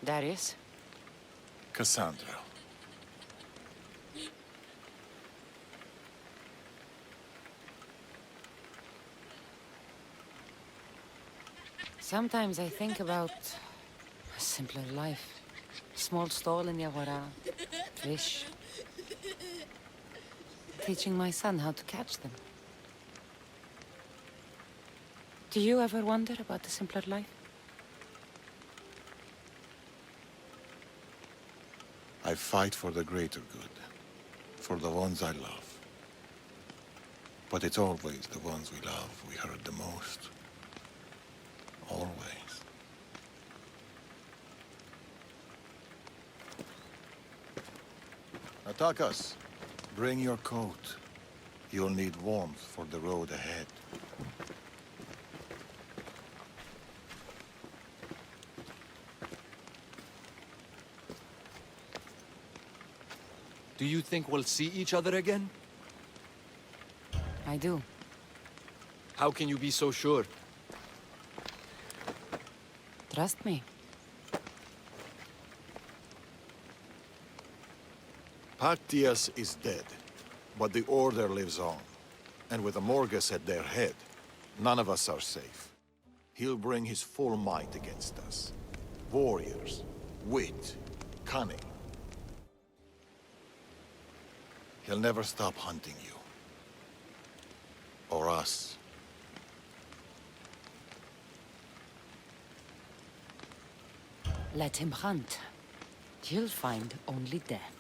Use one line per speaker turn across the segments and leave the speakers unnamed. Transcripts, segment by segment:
Darius?
Cassandra.
Sometimes I think about a simpler life. Small stall in Yawara, fish. Teaching my son how to catch them. Do you ever wonder about the simpler life?
I fight for the greater good. For the ones I love. But it's always the ones we love we hurt the most. Always. Atakas, bring your coat. You'll need warmth for the road ahead.
Do you think we'll see each other again?
I do.
How can you be so sure?
Trust me.
Partius is dead, but the Order lives on. And with Amorgus at their head, none of us are safe. He'll bring his full might against us. Warriors, wit, cunning. He'll never stop hunting you. Or us.
Let him hunt. You'll find only death.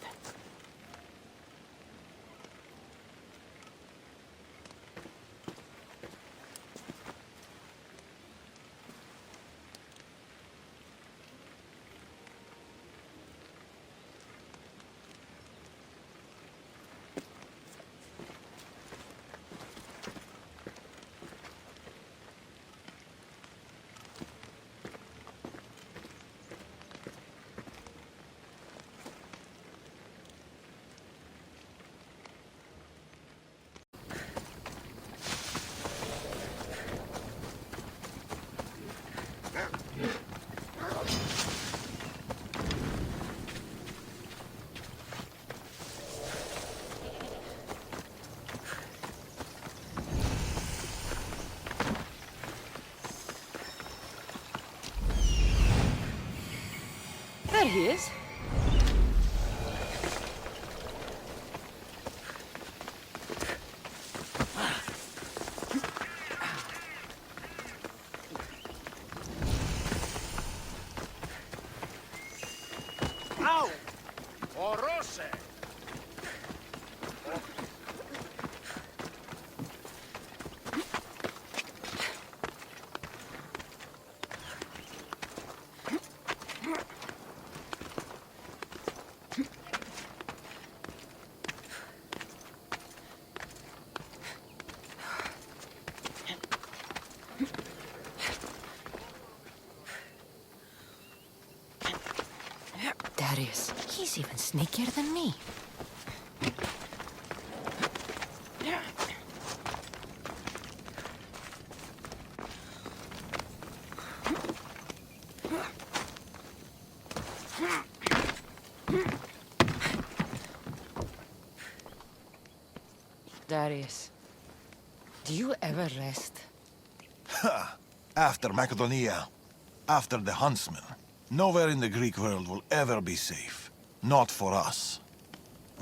There he is.
Au! Orose!
Darius, he's even sneakier than me. Darius, do you ever rest?
After Macedonia, after the Huntsman, nowhere in the Greek world will ever be safe. Not for us.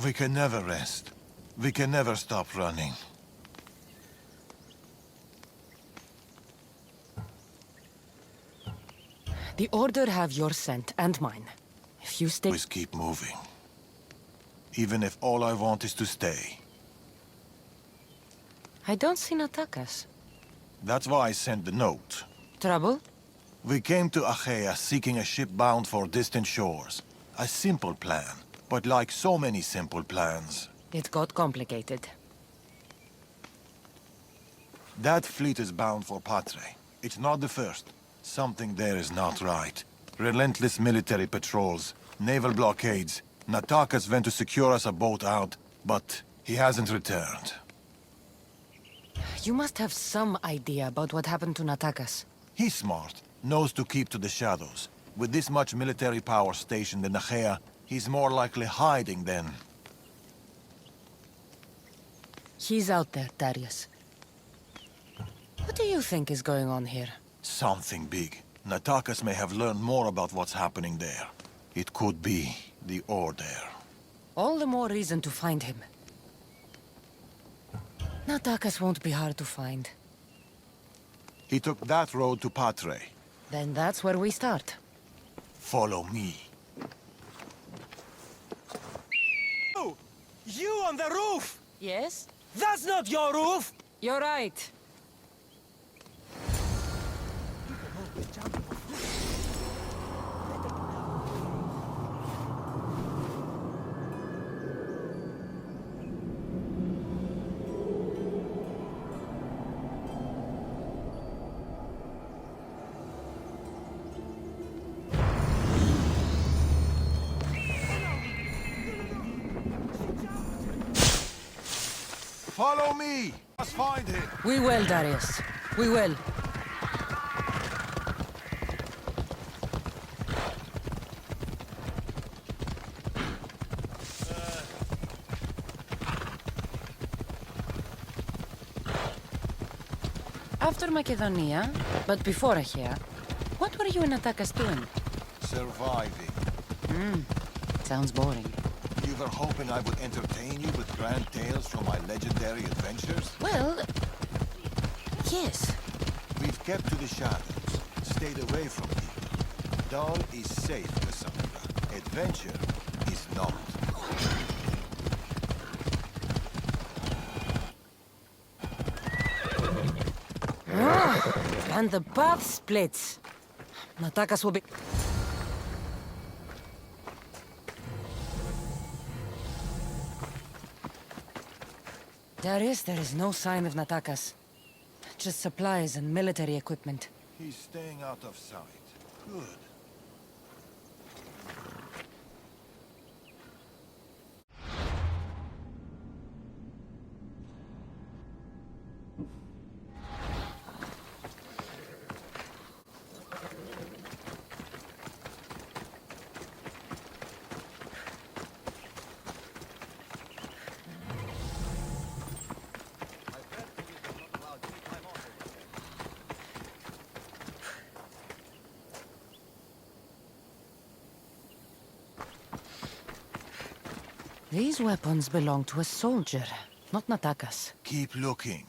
We can never rest. We can never stop running.
The Order have your scent and mine. If you stay...
Always keep moving. Even if all I want is to stay.
I don't see Natakas.
That's why I sent the note.
Trouble?
We came to Achaea seeking a ship bound for distant shores. A simple plan, but like so many simple plans,
It got complicated.
that fleet is bound for Patre. It's not the first. Something there is not right. Relentless military patrols, naval blockades. Natakas went to secure us a boat out, but he hasn't returned.
You must have some idea about what happened to Natakas.
He's smart, knows to keep to the shadows. With this much military power stationed in Achaea, he's more likely hiding than...
He's out there, Darius. What do you think is going on here?
something big. Natakas may have learned more about what's happening there. It could be the Order.
All the more reason to find him. Natakas won't be hard to find.
He took that road to Patre.
Then that's where we start.
Follow me.
Oh! You on the roof!
Yes?
That's not your roof!
You're right.
Follow me! Let's find him!
We will, Darius. We will. After Macedonia, but before Achaea, what were you and Natakas doing?
Surviving.
Sounds boring.
You were hoping I would entertain you with grand tales from my legendary adventures?
Well, yes.
We've kept to the shadows, stayed away from people. Dawn is safe, Cassandra. Adventure is not.
And the path splits. Natakas will be... Darius, there is no sign of Natakas. Just supplies and military equipment.
He's staying out of sight. Good.
These weapons belong to a soldier, not Natakas.
Keep looking.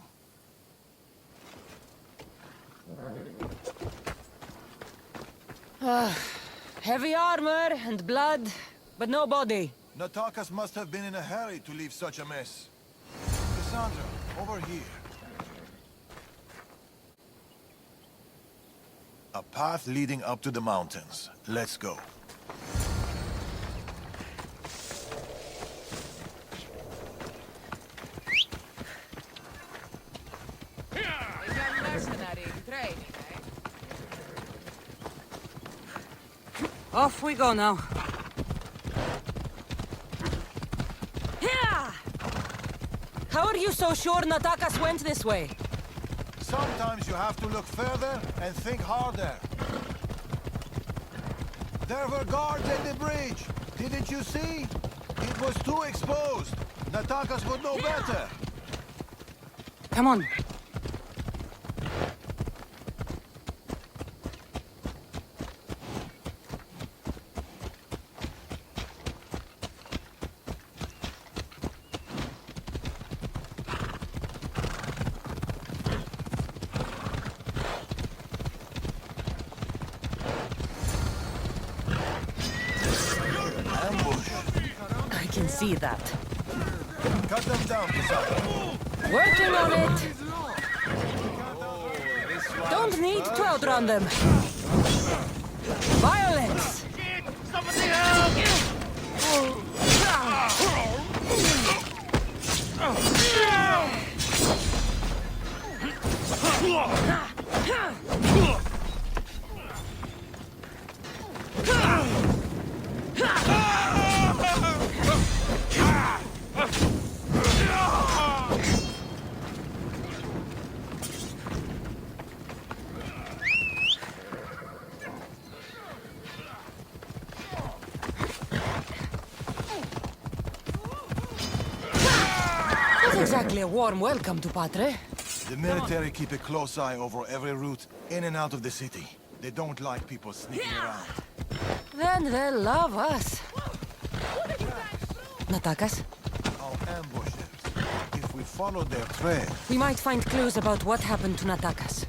Heavy armor and blood, but no body.
Natakas must have been in a hurry to leave such a mess. Cassandra, over here. A path leading up to the mountains. Let's go.
Off we go now. How are you so sure Natakas went this way?
Sometimes you have to look further and think harder. There were guards at the bridge. Didn't you see? It was too exposed. Natakas would know better.
Come on. I can see that.
Cut them down, Cassandra.
Working on it. Don't need to outrun them. Violence.
Somebody help!
exactly a warm welcome to Patre.
The military keep a close eye over every route in and out of the city. They don't like people sneaking around.
Then they'll love us. Natakas,
Our ambushers. If we follow their trail,
we might find clues about what happened to Natakas.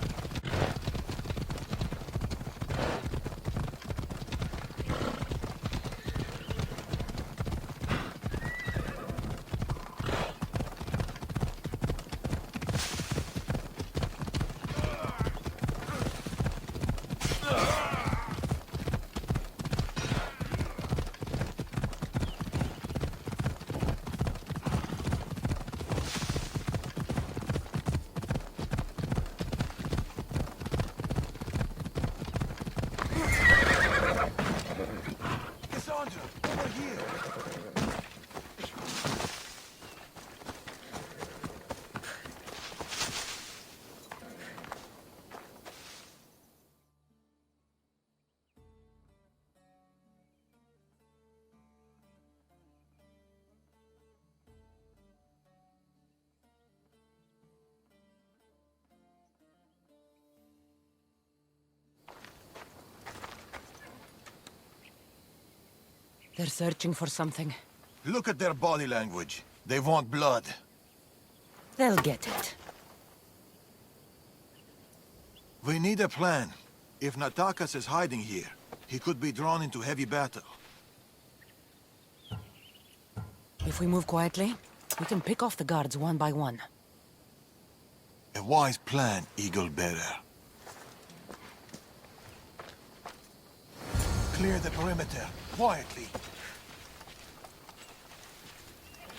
Cassandra, over here.
They're searching for something.
Look at their body language. They want blood.
They'll get it.
We need a plan. If Natakas is hiding here, he could be drawn into heavy battle.
If we move quietly, we can pick off the guards one by one.
A wise plan, Eagle Bearer. Clear the perimeter, quietly.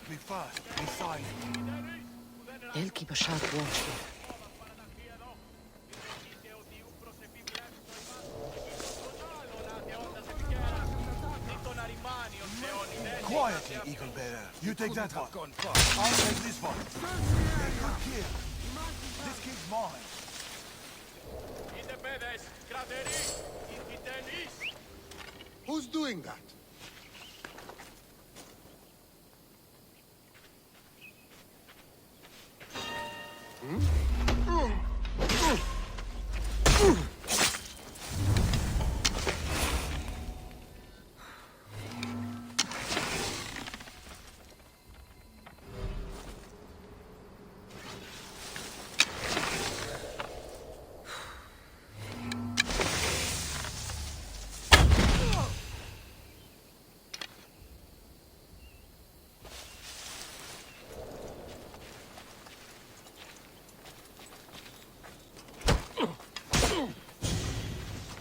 Be fast, be silent.
They'll keep a sharp watch here.
Quietly, Eagle Bearer. You take that one. I'll take this one. A good kill. This kid's mine.
Who's doing that?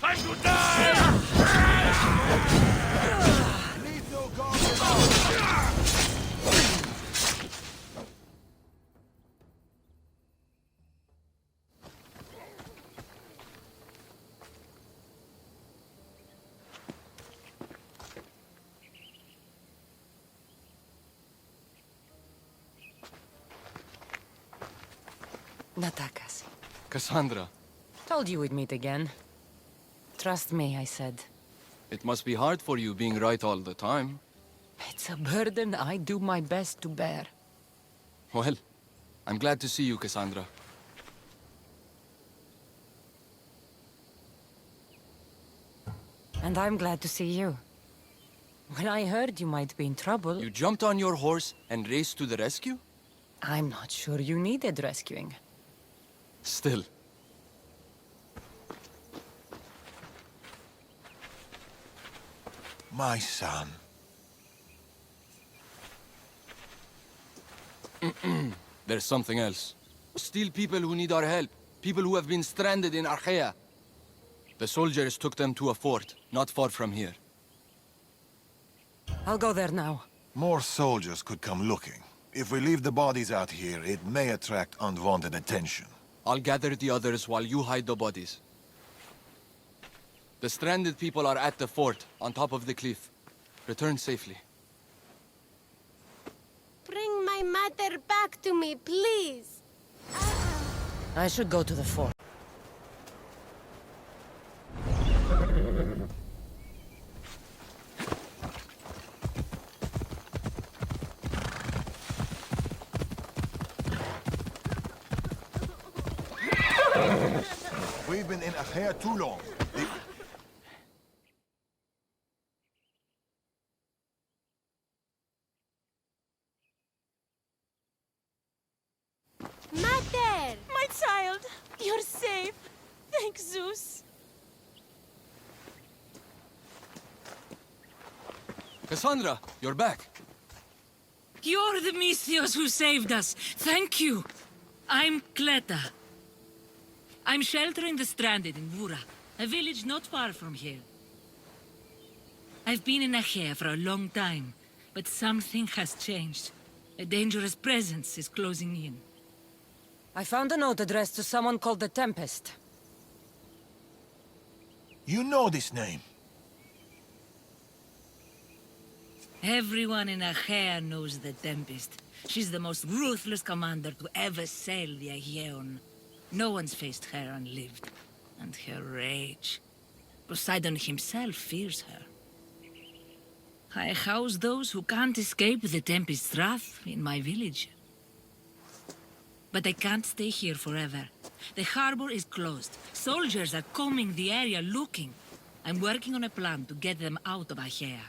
Time to die!
Leave no guard alone.
Natakas.
Cassandra,
Told you we'd meet again. Trust me, I said.
it must be hard for you being right all the time.
It's a burden I do my best to bear.
Well, I'm glad to see you, Cassandra.
And I'm glad to see you. When I heard you might be in trouble,
You jumped on your horse and raced to the rescue?
I'm not sure you needed rescuing.
Still.
My son.
There's something else. Still people who need our help. People who have been stranded in Archaea. The soldiers took them to a fort, not far from here.
I'll go there now.
More soldiers could come looking. If we leave the bodies out here, it may attract unwanted attention.
I'll gather the others while you hide the bodies. The stranded people are at the fort, on top of the cliff. Return safely.
Bring my mother back to me, please.
I should go to the fort.
We've been in Achaea too long.
Mater!
My child, you're safe. Thank Zeus.
Cassandra, you're back.
You're the Misthios who saved us. Thank you. I'm Cleta. I'm sheltering the stranded in Vura, a village not far from here. I've been in Achaea for a long time, but something has changed. A dangerous presence is closing in. I found a note addressed to someone called the Tempest.
You know this name.
Everyone in Achaea knows the Tempest. She's the most ruthless commander to ever sail the Aegean. No one's faced her unlived. And her rage. Poseidon himself fears her. I house those who can't escape the Tempest's wrath in my village. But I can't stay here forever. The harbor is closed. Soldiers are combing the area looking. I'm working on a plan to get them out of Achaea.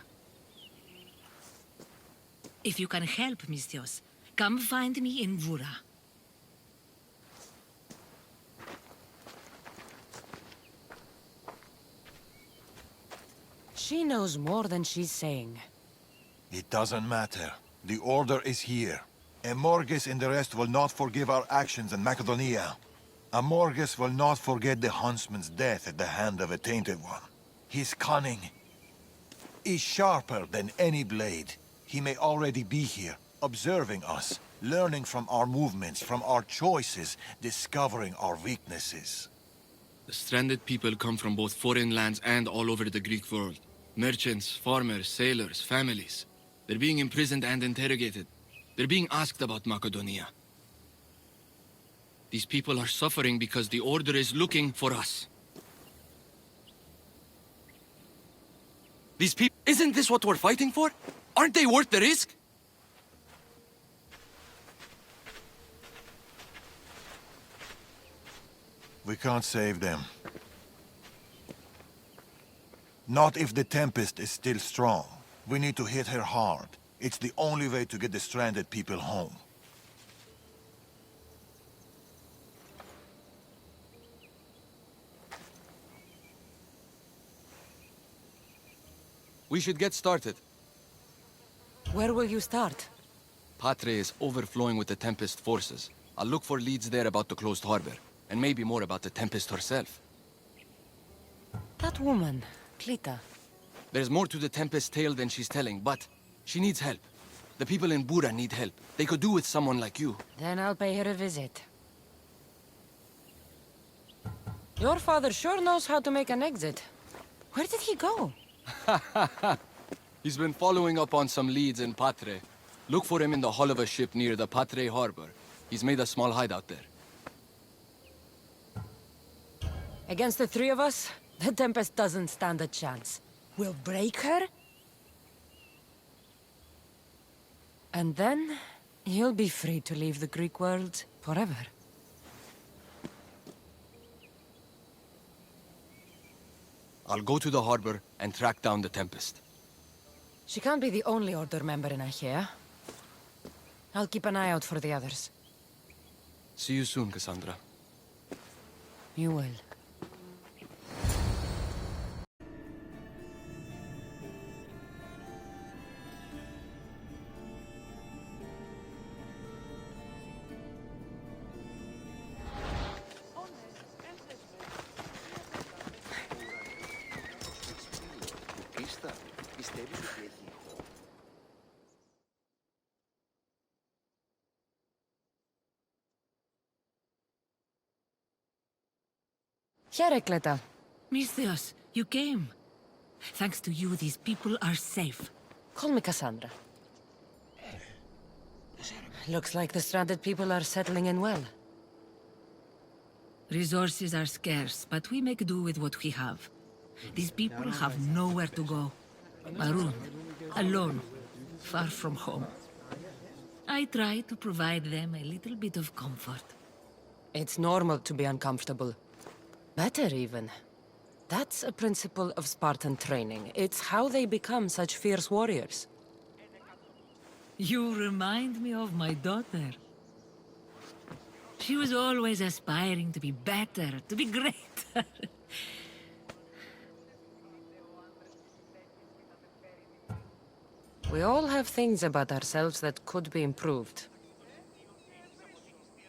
If you can help, Misthios, come find me in Vura. She knows more than she's saying.
It doesn't matter. The order is here. Amorges and the rest will not forgive our actions in Macedonia. Amorges will not forget the Huntsman's death at the hand of a tainted one. His cunning is sharper than any blade. He may already be here, observing us, learning from our movements, from our choices, discovering our weaknesses.
The stranded people come from both foreign lands and all over the Greek world. Merchants, farmers, sailors, families. They're being imprisoned and interrogated. They're being asked about Macedonia. These people are suffering because the Order is looking for us. These people... Isn't this what we're fighting for? Aren't they worth the risk?
We can't save them. Not if the Tempest is still strong. We need to hit her hard. It's the only way to get the stranded people home.
We should get started.
Where will you start?
Patre is overflowing with the Tempest forces. I'll look for leads there about the closed harbor, and maybe more about the Tempest herself.
That woman, Cleta.
There's more to the Tempest's tale than she's telling, but she needs help. The people in Bura need help. They could do with someone like you.
Then I'll pay her a visit. Your father sure knows how to make an exit. Where did he go?
He's been following up on some leads in Patre. Look for him in the hull of a ship near the Patre harbor. He's made a small hideout there.
Against the three of us, the Tempest doesn't stand a chance. We'll break her. And then, you'll be free to leave the Greek world forever.
I'll go to the harbor and track down the Tempest.
She can't be the only Order member in Achaea. I'll keep an eye out for the others.
See you soon, Cassandra.
You will. Here, Cleta. Misthios, you came. Thanks to you, these people are safe. Call me Cassandra. Looks like the stranded people are settling in well. Resources are scarce, but we make do with what we have. These people have nowhere to go. Marooned, alone, far from home. I try to provide them a little bit of comfort. It's normal to be uncomfortable.
Better even. That's a principle of Spartan training. It's how they become such fierce warriors.
You remind me of my daughter. She was always aspiring to be better, to be greater.
We all have things about ourselves that could be improved.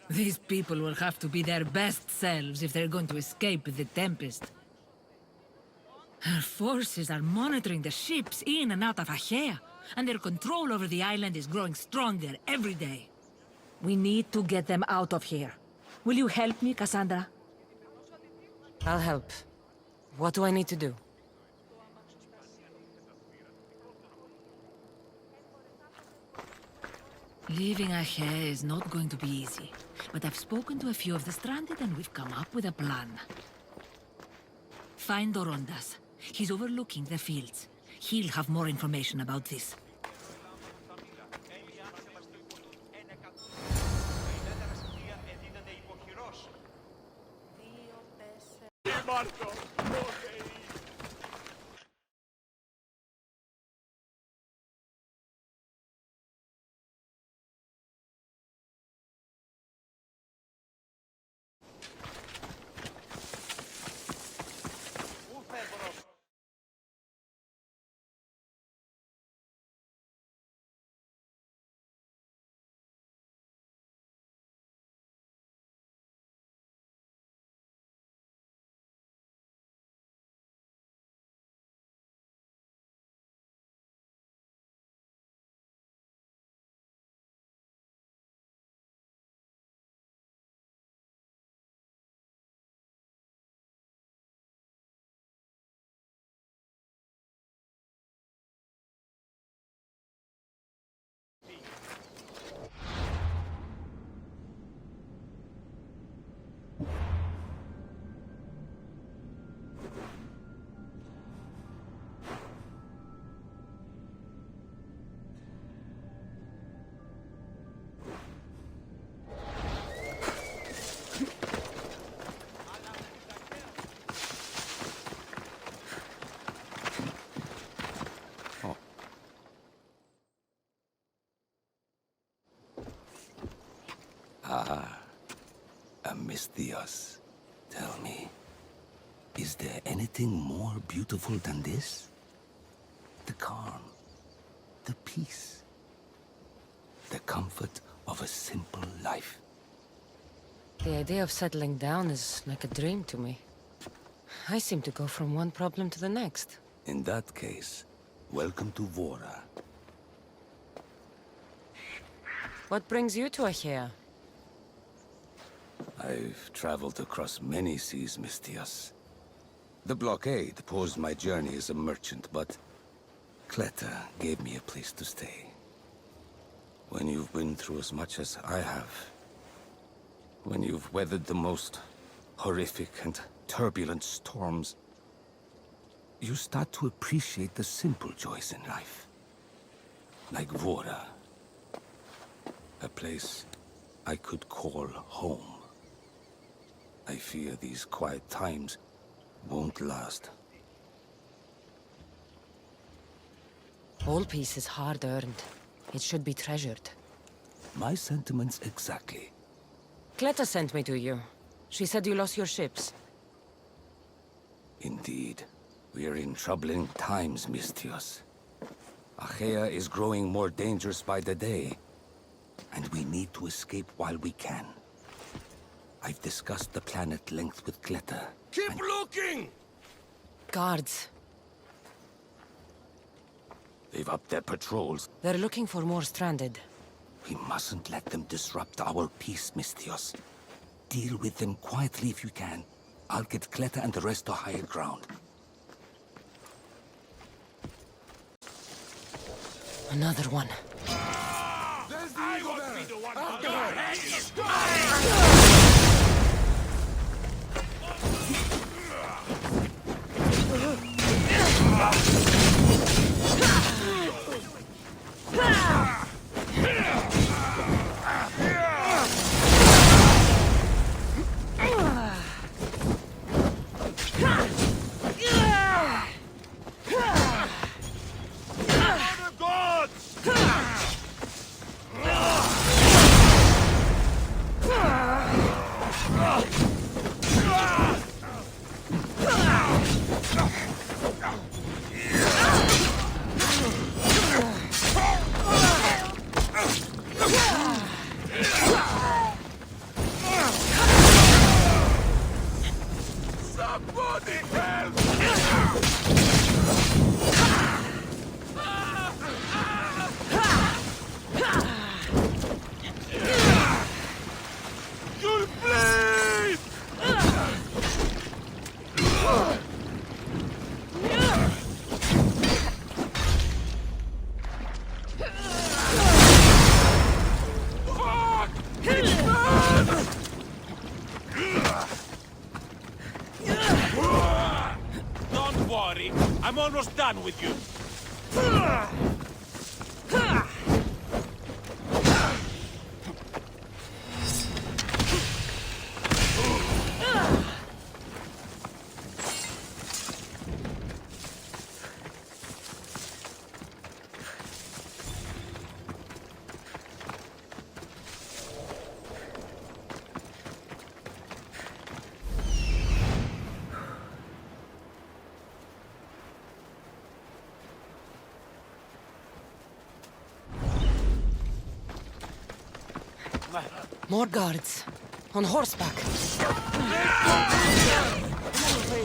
These people will have to be their best selves if they're going to escape the Tempest. Her forces are monitoring the ships in and out of Achaea, and their control over the island is growing stronger every day. We need to get them out of here. Will you help me, Cassandra?
I'll help. What do I need to do?
Leaving Achaea is not going to be easy, but I've spoken to a few of the stranded and we've come up with a plan. Find Dorondas. He's overlooking the fields. He'll have more information about this.
Amistios, tell me, is there anything more beautiful than this? The calm, the peace, the comfort of a simple life.
The idea of settling down is like a dream to me. I seem to go from one problem to the next.
In that case, welcome to Vora.
What brings you to Achaea?
I've traveled across many seas, Mistios. The blockade paused my journey as a merchant, but Cleta gave me a place to stay. When you've been through as much as I have, when you've weathered the most horrific and turbulent storms, you start to appreciate the simple joys in life. Like Vora. A place I could call home. I fear these quiet times won't last.
All peace is hard-earned. It should be treasured.
My sentiments exactly.
Cleta sent me to you. She said you lost your ships.
Indeed. We are in troubling times, Mistios. Achaea is growing more dangerous by the day, and we need to escape while we can. I've discussed the plan at length with Cleta.
Keep looking!
Guards.
They've upped their patrols.
They're looking for more stranded.
We mustn't let them disrupt our peace, Mistios. Deal with them quietly if you can. I'll get Cleta and the rest to higher ground.
Another one.
I won't be the one to die. Somebody help! You'll bleed! Fuck! It's bad! Don't worry, I'm almost done with you.
More guards. On horseback.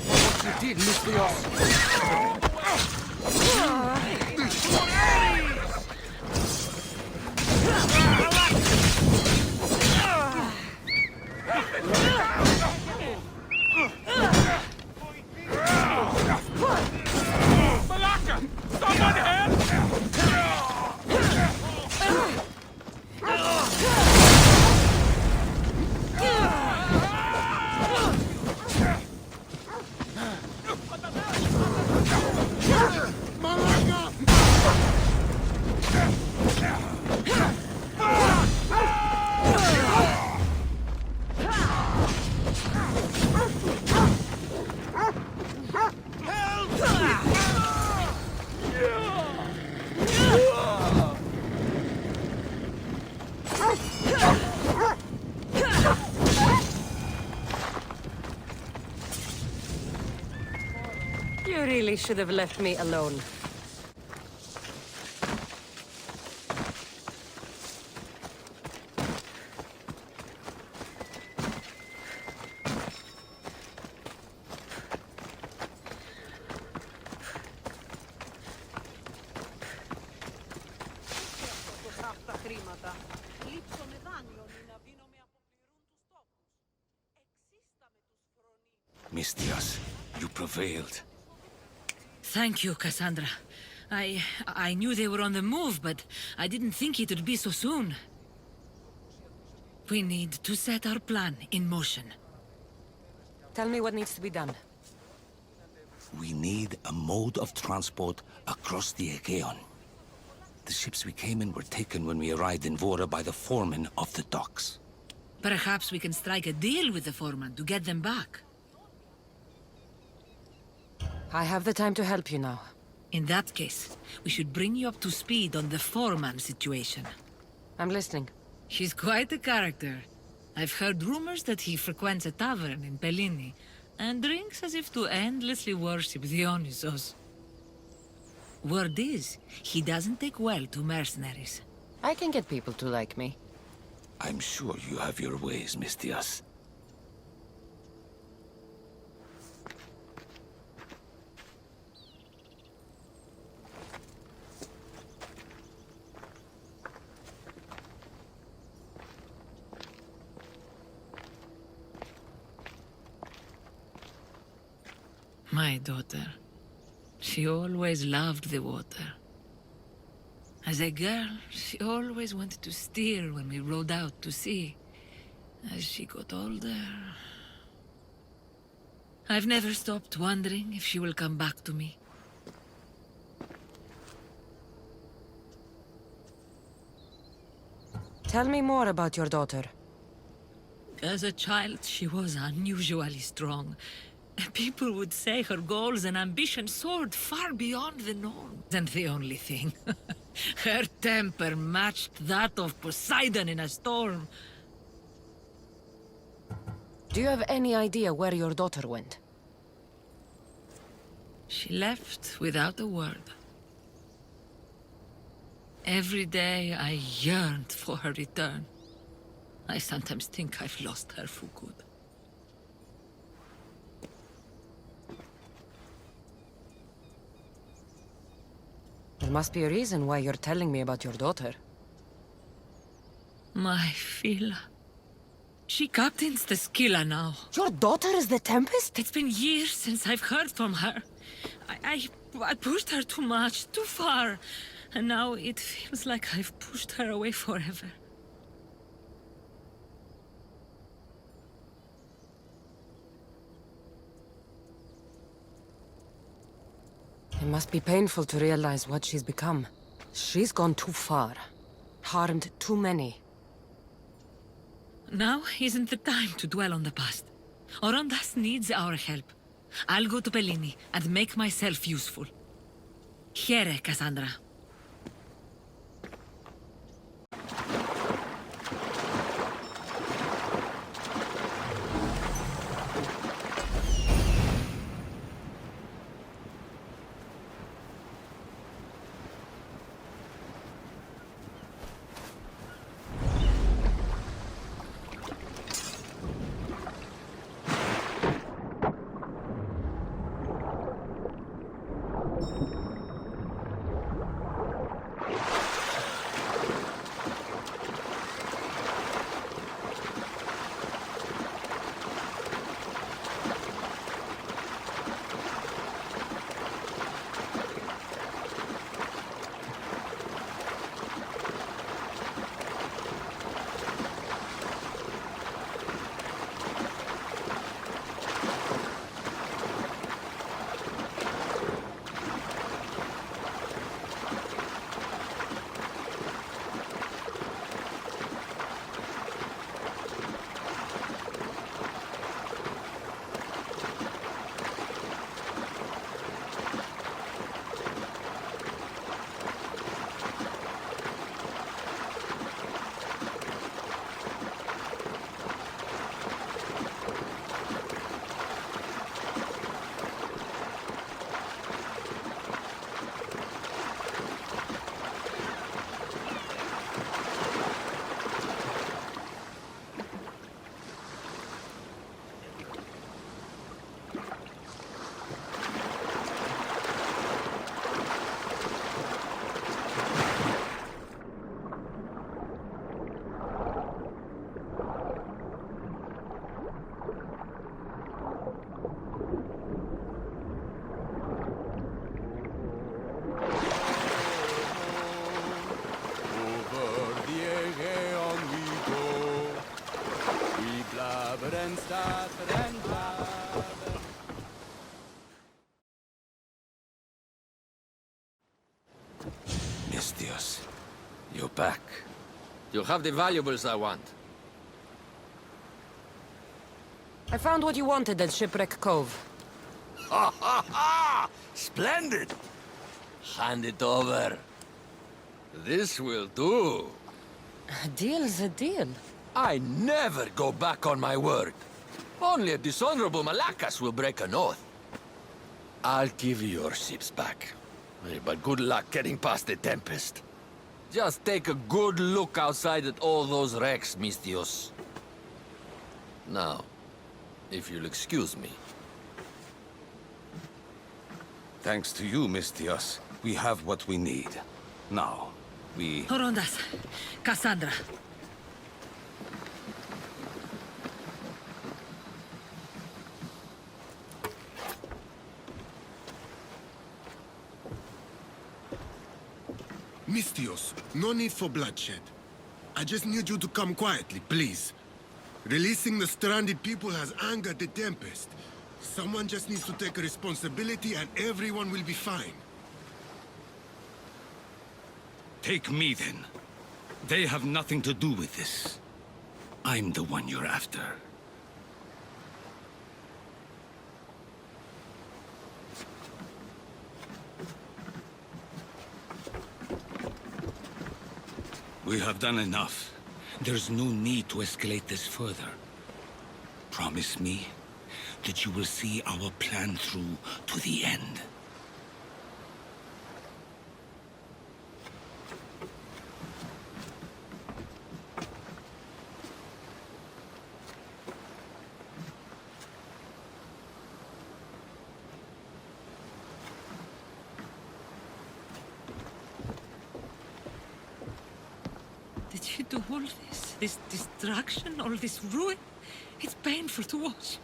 What you did, Mistios?
Malaka! Someone help!
You really should have left me alone.
Mistios, you prevailed.
Thank you, Cassandra. I knew they were on the move, but I didn't think it would be so soon. We need to set our plan in motion.
Tell me what needs to be done.
We need a mode of transport across the Aegean. The ships we came in were taken when we arrived in Vora by the foreman of the docks.
Perhaps we can strike a deal with the foreman to get them back.
I have the time to help you now.
In that case, we should bring you up to speed on the foreman situation.
I'm listening.
He's quite a character. I've heard rumors that he frequents a tavern in Pellini, and drinks as if to endlessly worship Dionysos. Word is, he doesn't take well to mercenaries.
I can get people to like me.
I'm sure you have your ways, Mistios.
My daughter. She always loved the water. As a girl, she always wanted to steer when we rode out to sea. As she got older... I've never stopped wondering if she will come back to me.
Tell me more about your daughter.
As a child, she was unusually strong. People would say her goals and ambitions soared far beyond the norm. And the only thing, her temper matched that of Poseidon in a storm.
Do you have any idea where your daughter went?
She left without a word. Every day I yearned for her return. I sometimes think I've lost her for good.
must be a reason why you're telling me about your daughter.
My Fila. She captains the Skilla now.
Your daughter is the Tempest?
It's been years since I've heard from her. I pushed her too much, too far. And now it feels like I've pushed her away forever.
It must be painful to realize what she's become. She's gone too far. Harmed too many.
Now isn't the time to dwell on the past. Orondas needs our help. I'll go to Bellini and make myself useful. Here, Cassandra.
Mistios, you're back.
You have the valuables I want.
I found what you wanted at Shipwreck Cove.
Ha ha ha! Splendid! Hand it over.
This will do.
A deal's a deal.
I never go back on my word. Only a dishonorable Malakas will break an oath. I'll give you your ships back. But good luck getting past the Tempest. Just take a good look outside at all those wrecks, Mistios. Now, if you'll excuse me.
Thanks to you, Mistios, we have what we need. Now, we...
Orondas. Cassandra.
Mistios, no need for bloodshed. I just need you to come quietly, please. Releasing the stranded people has angered the Tempest. Someone just needs to take responsibility and everyone will be fine.
Take me, then. They have nothing to do with this. I'm the one you're after. We have done enough. There's no need to escalate this further. Promise me that you will see our plan through to the end.
she do all this? This destruction, all this ruin? It's painful to watch.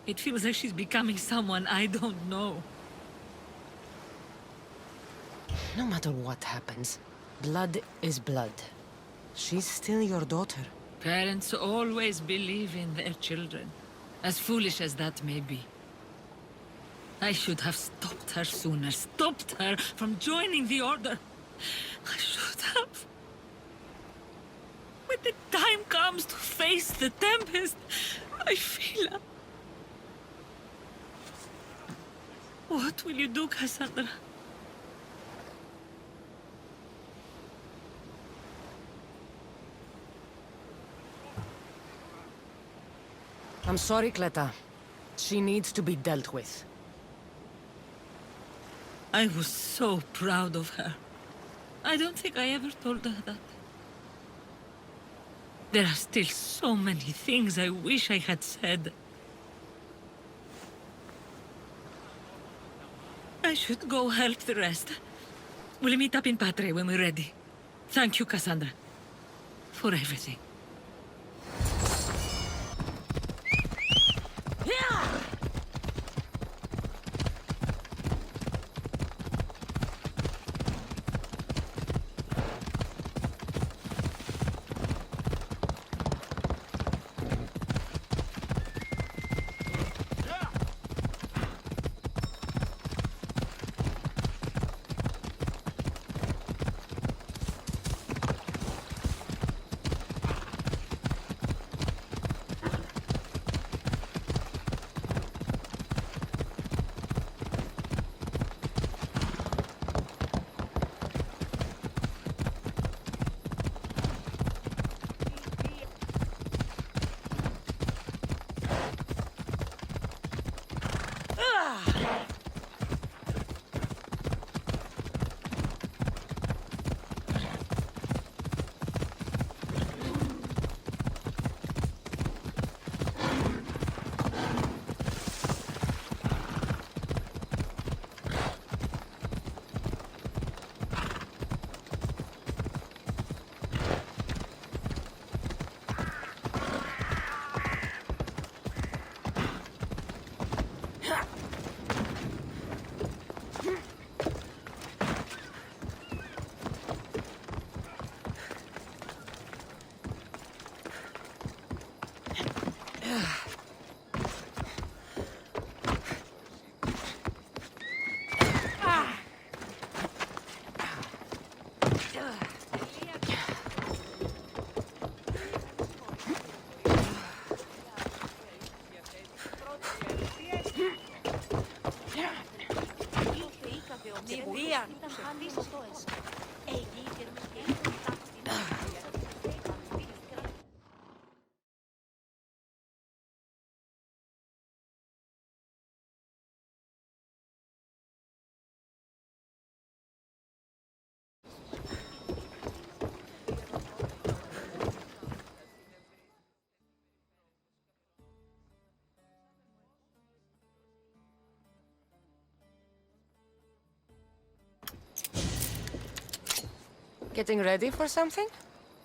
It feels like she's becoming someone I don't know.
No matter what happens, blood is blood. She's still your daughter.
Parents always believe in their children, as foolish as that may be. I should have stopped her sooner, stopped her from joining the Order. I should have. When the time comes to face the Tempest, I feel... What will you do, Cassandra?
I'm sorry, Cleta. She needs to be dealt with.
I was so proud of her. I don't think I ever told her that. There are still so many things I wish I had said. I should go help the rest. We'll meet up in Patre when we're ready. Thank you, Cassandra, for everything.
Getting ready for something?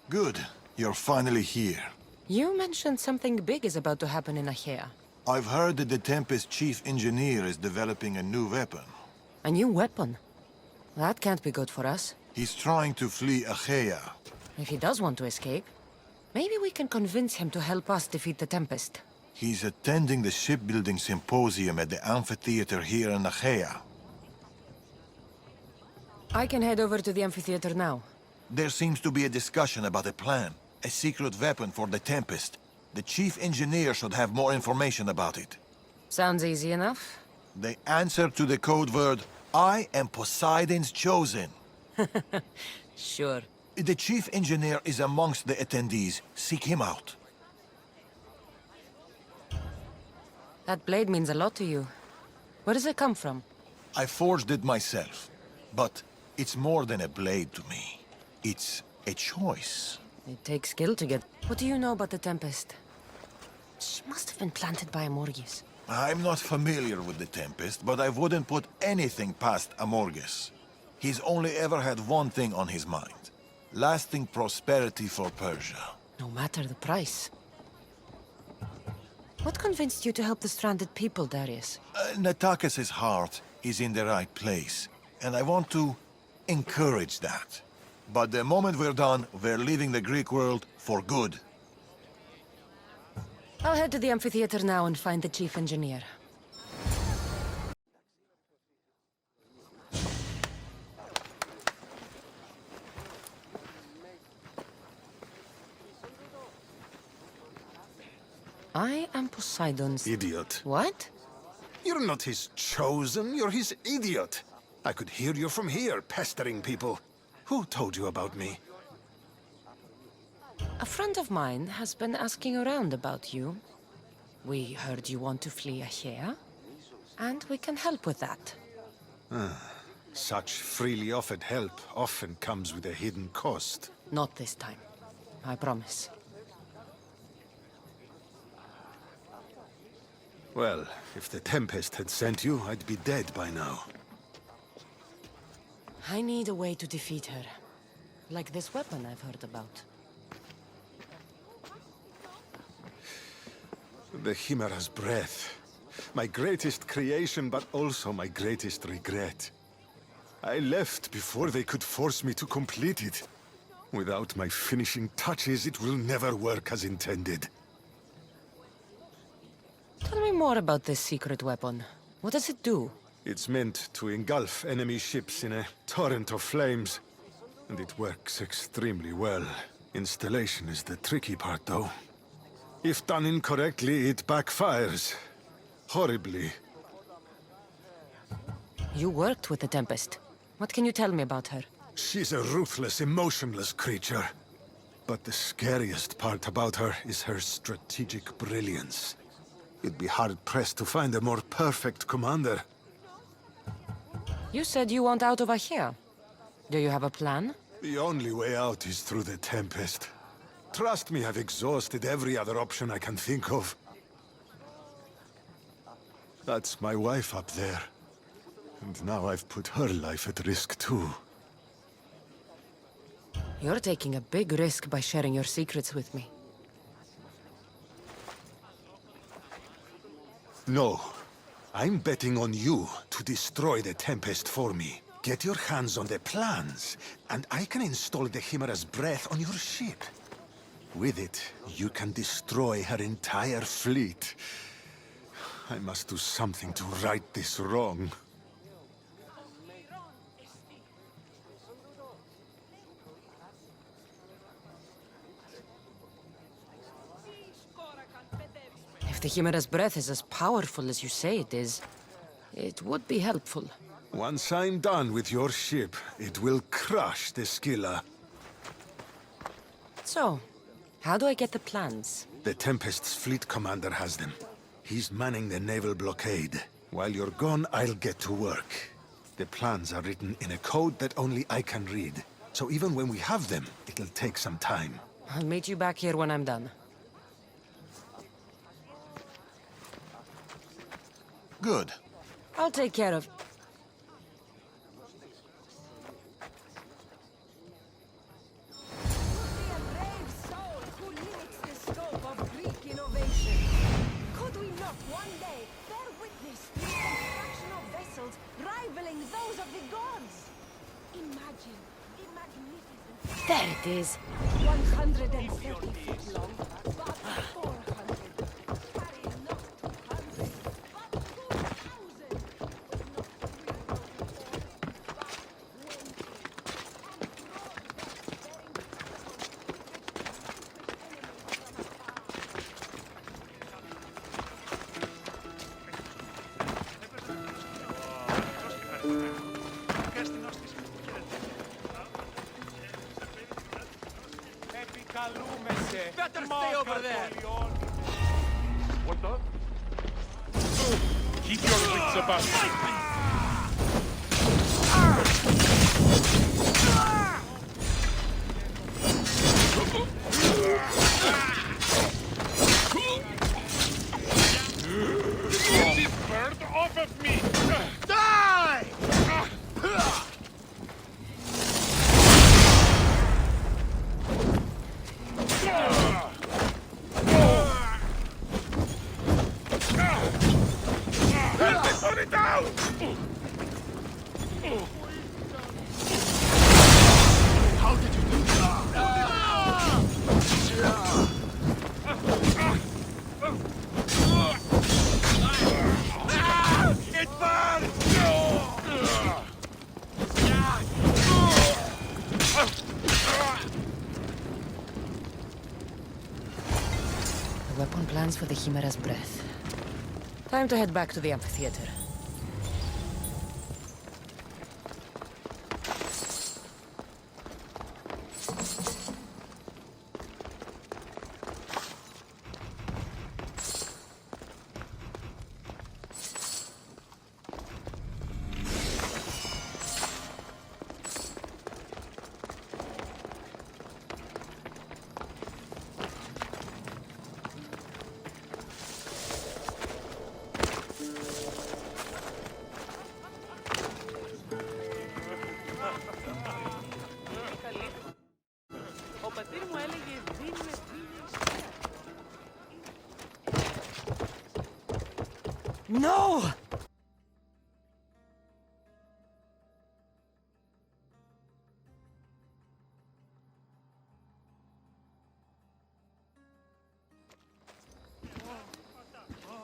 Good. You're finally here.
You mentioned something big is about to happen in Achaea.
I've heard that the Tempest chief engineer is developing a new weapon.
A new weapon? That can't be good for us.
He's trying to flee Achaea.
If he does want to escape, maybe we can convince him to help us defeat the Tempest.
He's attending the shipbuilding symposium at the amphitheater here in Achaea.
I can head over to the amphitheater now.
There seems to be a discussion about a plan. A secret weapon for the Tempest. The chief engineer should have more information about it.
Sounds easy enough.
The answer to the code word, I am Poseidon's chosen.
Sure.
The chief engineer is amongst the attendees. Seek him out.
That blade means a lot to you. Where does it come from?
I forged it myself. But it's more than a blade to me. It's a choice.
It takes skill to get... What do you know about the Tempest? She must have been planted by Amorges.
I'm not familiar with the Tempest, but I wouldn't put anything past Amorges. He's only ever had one thing on his mind. Lasting prosperity for Persia.
No matter the price. What convinced you to help the stranded people, Darius?
Natakis' heart is in the right place, and I want to encourage that. But the moment we're done, we're leaving the Greek world for good.
I'll head to the amphitheater now and find the chief engineer. I am Poseidon's...
Idiot.
What?
You're not his chosen, you're his idiot. I could hear you from here, pestering people. Who told you about me?
A friend of mine has been asking around about you. We heard you want to flee Achaea, and we can help with that.
Such freely offered help often comes with a hidden cost.
Not this time. I promise.
Well, if the Tempest had sent you, I'd be dead by now.
I need a way to defeat her. Like this weapon I've heard about.
The Chimera's breath. My greatest creation, but also my greatest regret. I left before they could force me to complete it. Without my finishing touches, it will never work as intended.
Tell me more about this secret weapon. What does it do?
It's meant to engulf enemy ships in a torrent of flames. And it works extremely well. Installation is the tricky part, though. If done incorrectly, it backfires. Horribly.
You worked with the Tempest. What can you tell me about her?
She's a ruthless, emotionless creature. But the scariest part about her is her strategic brilliance. You'd be hard-pressed to find a more perfect commander.
You said you want out of Achaea. Do you have a plan?
The only way out is through the Tempest. Trust me, I've exhausted every other option I can think of. That's my wife up there. And now I've put her life at risk too.
You're taking a big risk by sharing your secrets with me.
No. I'm betting on you to destroy the Tempest for me. Get your hands on the plans, and I can install the Chimera's breath on your ship. With it, you can destroy her entire fleet. I must do something to right this wrong.
If the Chimera's breath is as powerful as you say it is, it would be helpful.
Once I'm done with your ship, it will crush the Scylla.
So, how do I get the plans?
The Tempest's fleet commander has them. He's manning the naval blockade. While you're gone, I'll get to work. The plans are written in a code that only I can read. So even when we have them, it'll take some time.
I'll meet you back here when I'm done.
Good.
I'll take care of... There it is.
130 feet long, about 400. Carrying not 200, but 2,000.
Better stay over there.
What the? Keep your wits about you. Get this bird off of me! Die! it down!
How did you do that?
It burns!
The weapon plans for the Chimera's breath. Time to head back to the amphitheater. No!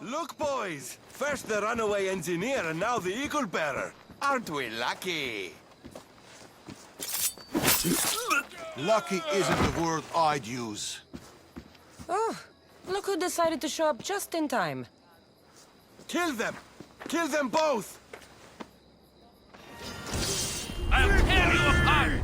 Look, boys! First the runaway engineer and now the eagle bearer. Aren't we lucky?
Lucky isn't the word I'd use.
Oh, look who decided to show up just in time.
Kill them! Kill them both!
I'll tear you apart!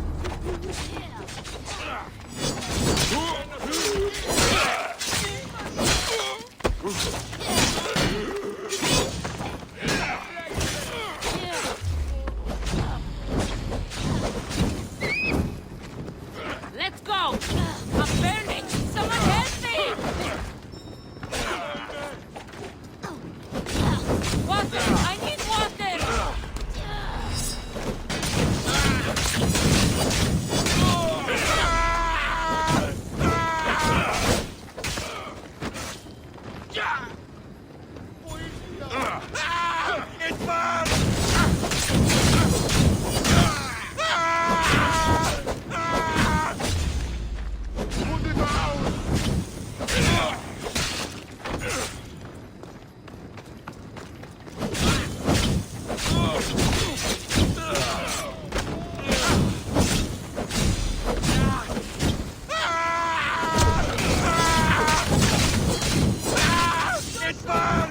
Let's go! I'm burning! Someone help me! Water! I need water!
It burns! Put it down! It burns!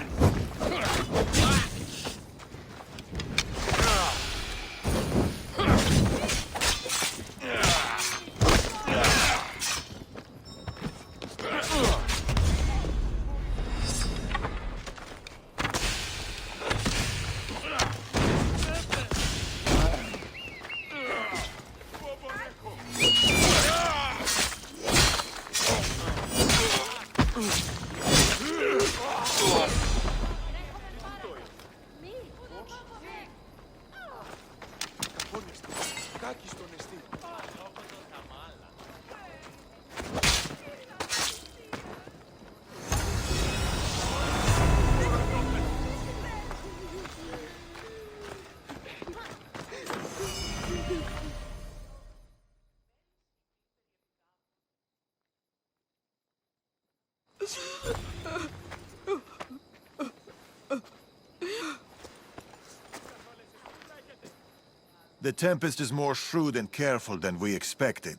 The Tempest is more shrewd and careful than we expected.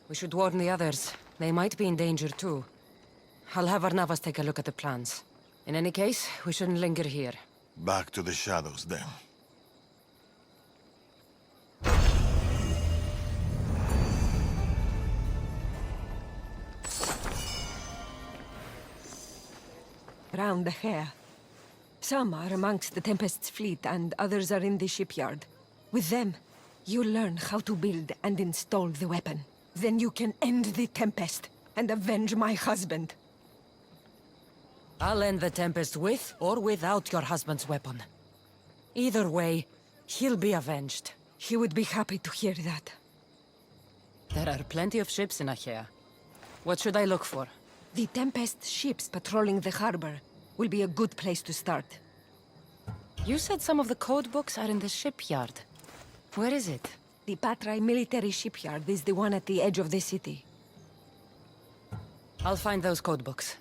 We should warn the others. They might be in danger too. I'll have Arnavas take a look at the plans. In any case, we shouldn't linger here.
Back to the shadows, then.
Round the hair. Some are amongst the Tempest's fleet, and others are in the shipyard. With them, you'll learn how to build and install the weapon. Then you can end the Tempest and avenge my husband.
I'll end the Tempest with or without your husband's weapon. Either way, he'll be avenged.
He would be happy to hear that.
There are plenty of ships in Achaea. What should I look for?
The Tempest ships patrolling the harbor will be a good place to start.
You said some of the code books are in the shipyard. Where is it?
The Patrai military shipyard is the one at the edge of the city.
I'll find those code books.